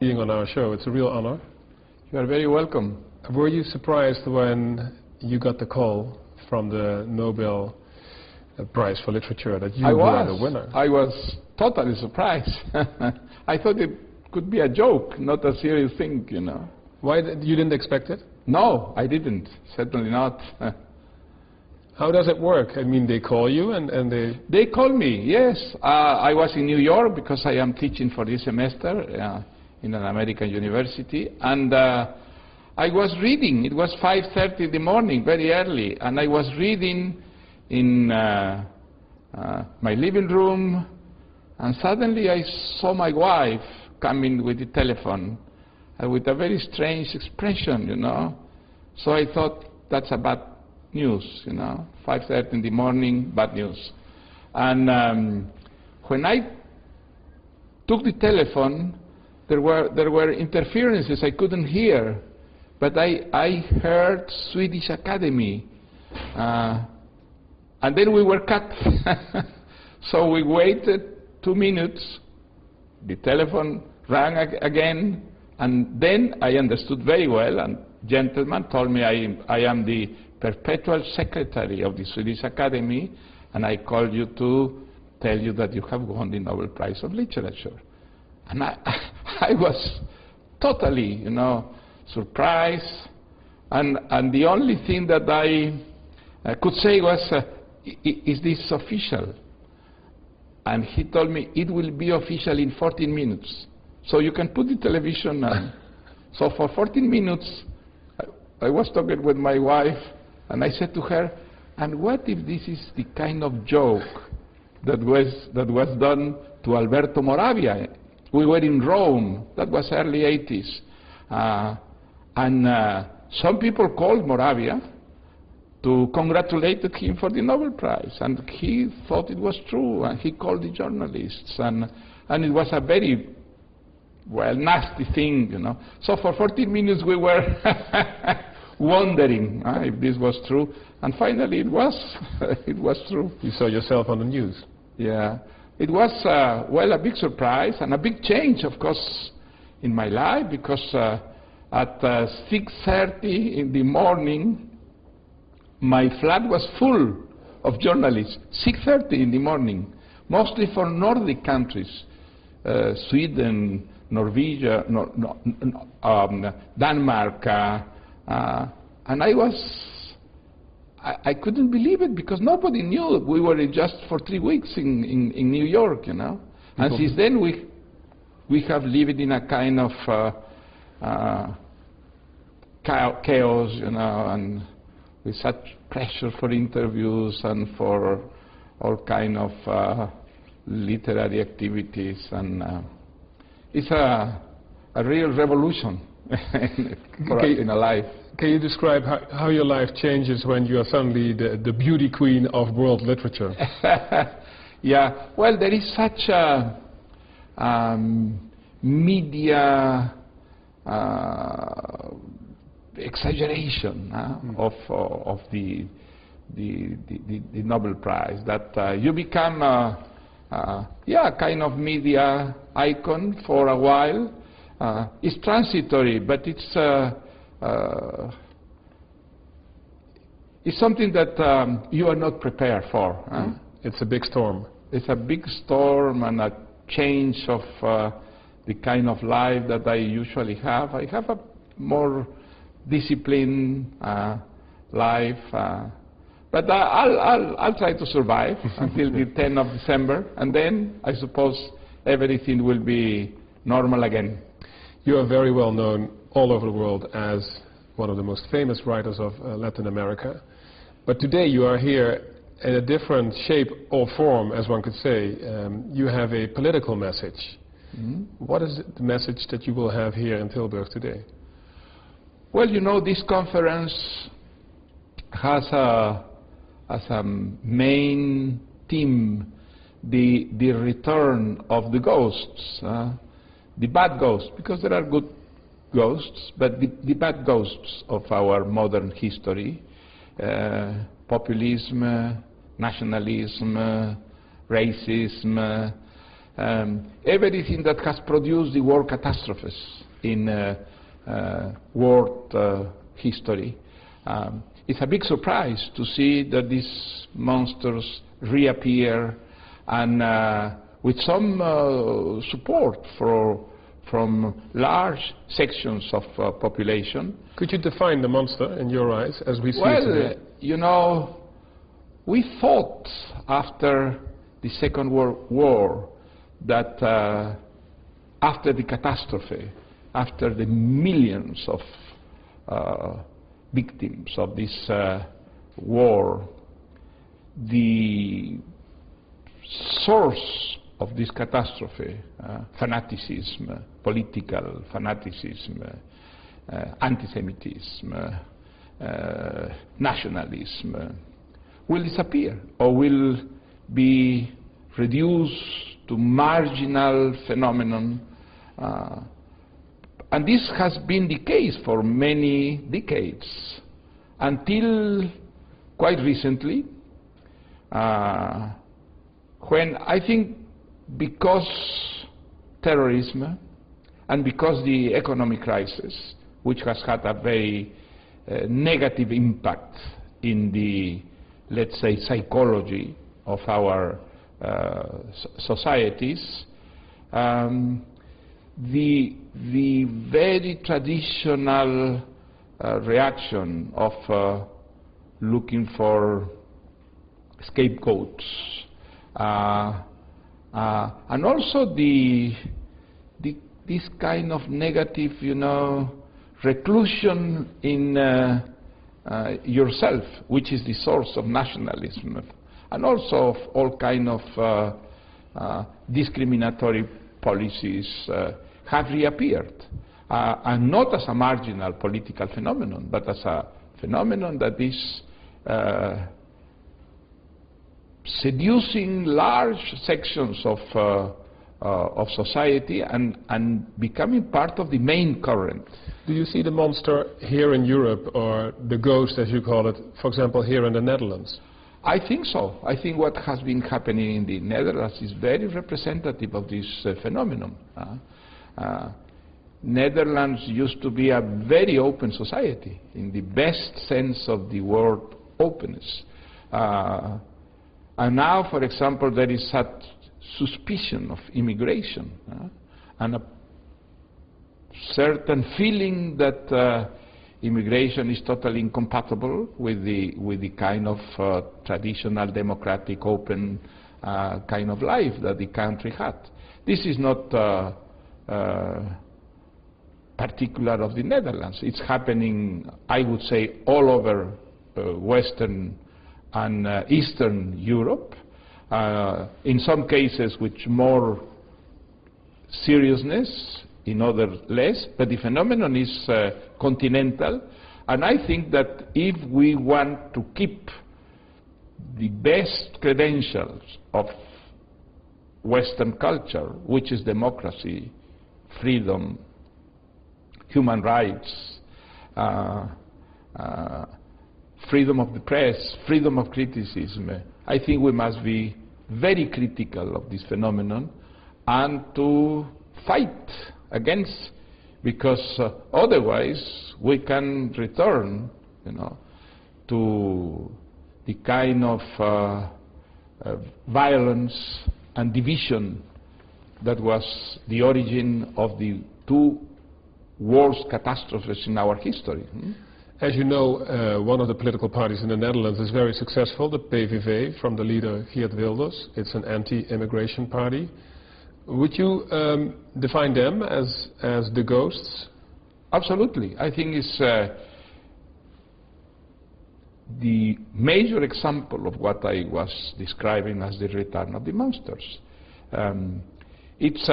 being on our show. It's a real honor. You are very welcome. Were you surprised when you got the call from the Nobel Prize for Literature that you were the winner? I was totally surprised. I thought it could be a joke, not a serious thing, you know. Why? You didn't expect it? No, I didn't. Certainly not. How does it work? I mean, they call you and they... They call me, yes. I was in New York because I am teaching for this semester in an American university. And I was reading. It was 5:30 in the morning, very early. And I was reading in my living room. And suddenly I saw my wife coming with the telephone with a very strange expression, you know. So I thought, that's a bad news, you know, 5:30 in the morning, bad news. And when I took the telephone, there were interferences I couldn't hear, but I heard Swedish Academy, and then we were cut. So we waited 2 minutes, the telephone rang again, and then I understood very well, and gentleman told me I am the perpetual secretary of the Swedish Academy, and I called you to tell you that you have won the Nobel Prize of Literature. And I was totally, you know, surprised, and the only thing that I could say was, is this official? And he told me, it will be official in 14 minutes. So you can put the television on. So for 14 minutes, I was talking with my wife, and I said to her, and what if this is the kind of joke that was done to Alberto Moravia? We were in Rome. That was early 80s. And some people called Moravia to congratulate him for the Nobel Prize. And he thought it was true, and he called the journalists. And it was a very, well, nasty thing, you know. So for 14 minutes we were wondering if this was true. And finally it was. It was true. You saw yourself on the news. Yeah. It was, well, a big surprise and a big change, of course, in my life, because at 6:30 in the morning, my flat was full of journalists. 6:30 in the morning, mostly from Nordic countries, Sweden, Norwegia, Denmark, and I couldn't believe it, because nobody knew. We were just for 3 weeks in New York, you know. And since then we have lived in a kind of chaos, you know, and with such pressure for interviews and for all kind of literary activities, and it's a real revolution in a life. Can you describe how your life changes when you are suddenly the beauty queen of world literature? Yeah, well, there is such a media exaggeration of the Nobel Prize, that you become yeah, kind of media icon for a while. It's transitory, but it's something that you are not prepared for. It's a big storm. It's a big storm and a change of the kind of life that I usually have. I have a more disciplined life, but I'll try to survive until the 10th of December, and then I suppose everything will be normal again. You are very well known all over the world as one of the most famous writers of Latin America. But today you are here in a different shape or form, as one could say. You have a political message. What is the message that you will have here in Tilburg today? Well, you know, this conference has as a main theme the return of the ghosts, the bad ghosts, because there are good ghosts, but the bad ghosts of our modern history, populism, nationalism, racism, everything that has produced the war catastrophes in world history. It's a big surprise to see that these monsters reappear, and with some support from large sections of population. Could you define the monster in your eyes as we see it Well, today? you know, we thought after the Second World War that after the catastrophe, after the millions of victims of this war, the source of this catastrophe, fanaticism, political fanaticism, anti-Semitism, nationalism, will disappear or will be reduced to marginal phenomenon. And this has been the case for many decades, until quite recently, when I think because terrorism and because the economic crisis, which has had a very negative impact in the, let's say, psychology of our societies, the very traditional reaction of looking for scapegoats, and also this kind of negative, you know, reclusion in yourself, which is the source of nationalism, and also of all kind of discriminatory policies have reappeared, and not as a marginal political phenomenon, but as a phenomenon that is seducing large sections of society and becoming part of the main current. Do you see the monster here in Europe, or the ghost as you call it, for example, here in the Netherlands? I think so. I think what has been happening in the Netherlands is very representative of this phenomenon. Netherlands used to be a very open society, in the best sense of the word openness. And now, for example, there is such suspicion of immigration and a certain feeling that immigration is totally incompatible with the kind of traditional, democratic, open kind of life that the country had. This is not particular of the Netherlands. It's happening, I would say, all over Western and Eastern Europe, in some cases with more seriousness, in others less, but the phenomenon is continental, and I think that if we want to keep the best credentials of Western culture, which is democracy, freedom, human rights, freedom of the press, freedom of criticism, I think we must be very critical of this phenomenon and to fight against, because otherwise we can return, you know, to the kind of violence and division that was the origin of the two worst catastrophes in our history. As you know, one of the political parties in the Netherlands is very successful, the PVV, from the leader Geert Wilders. It's an anti-immigration party. Would you define them as the ghosts? Absolutely. I think it's the major example of what I was describing as the return of the monsters. It's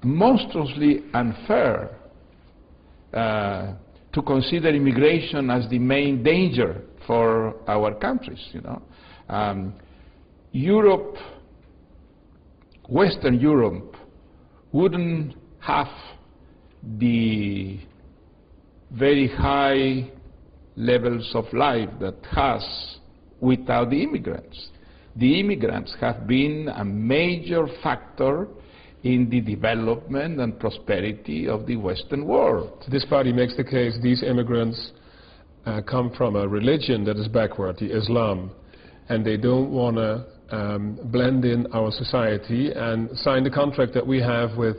monstrously unfair to consider immigration as the main danger for our countries, you know. Europe, Western Europe, wouldn't have the very high levels of life that has without the immigrants. the immigrants have been a major factor in the development and prosperity of the Western world. This party makes the case these immigrants come from a religion that is backward, the Islam, and they don't want to blend in our society and sign the contract that we have with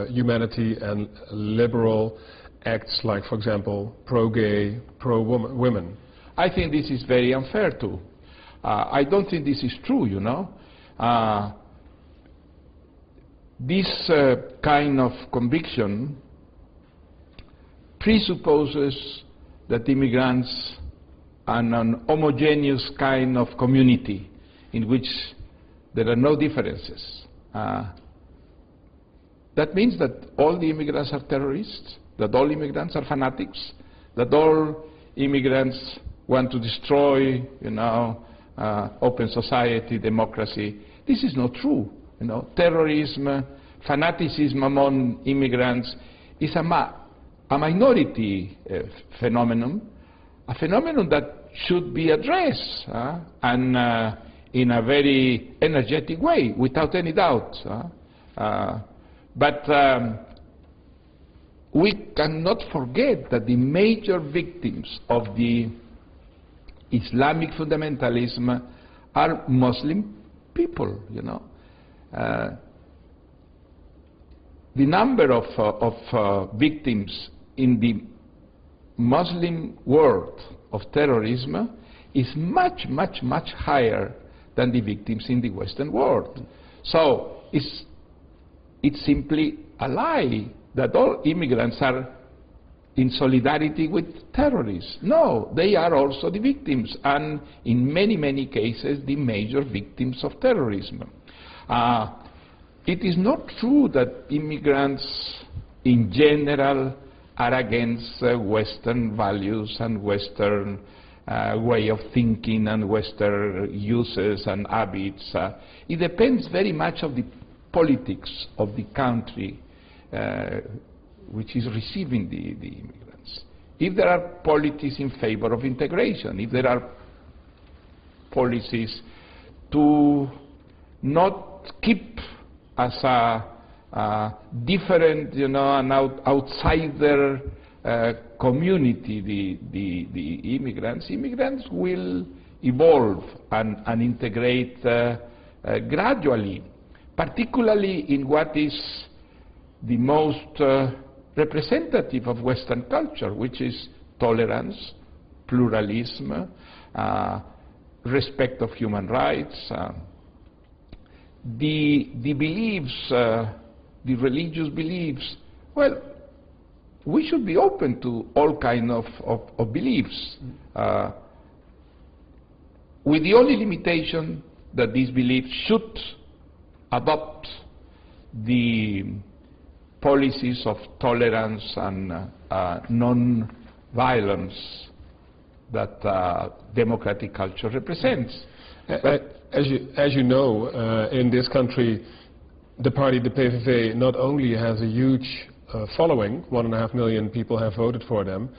humanity and liberal acts like, for example, pro-gay, pro-women. I think this is very unfair too. I don't think this is true, you know. This kind of conviction presupposes that immigrants are an homogeneous kind of community in which there are no differences. That means that all the immigrants are terrorists, that all immigrants are fanatics, that all immigrants want to destroy, you know, open society, democracy. This is not true. You know, terrorism, fanaticism among immigrants is a minority phenomenon, a phenomenon that should be addressed and in a very energetic way, without any doubt. But we cannot forget that the major victims of the Islamic fundamentalism are Muslim people, you know. The number of victims in the Muslim world of terrorism is much, much, much higher than the victims in the Western world. So it's simply a lie that all immigrants are in solidarity with terrorists. No, they are also the victims, and in many, many cases, the major victims of terrorism. It is not true that immigrants in general are against Western values and Western way of thinking and Western uses and habits. It depends very much on the politics of the country which is receiving the immigrants. If there are policies in favor of integration, if there are policies to not keep as a different, you know, an outsider community the immigrants will evolve and integrate gradually, particularly in what is the most representative of Western culture, which is tolerance, pluralism, respect of human rights. The beliefs, the religious beliefs, well, we should be open to all kinds of beliefs, with the only limitation that these beliefs should adopt the policies of tolerance and non-violence that democratic culture represents. As you know, in this country, the party, the PVV, not only has a huge following, 1.5 million people have voted for them,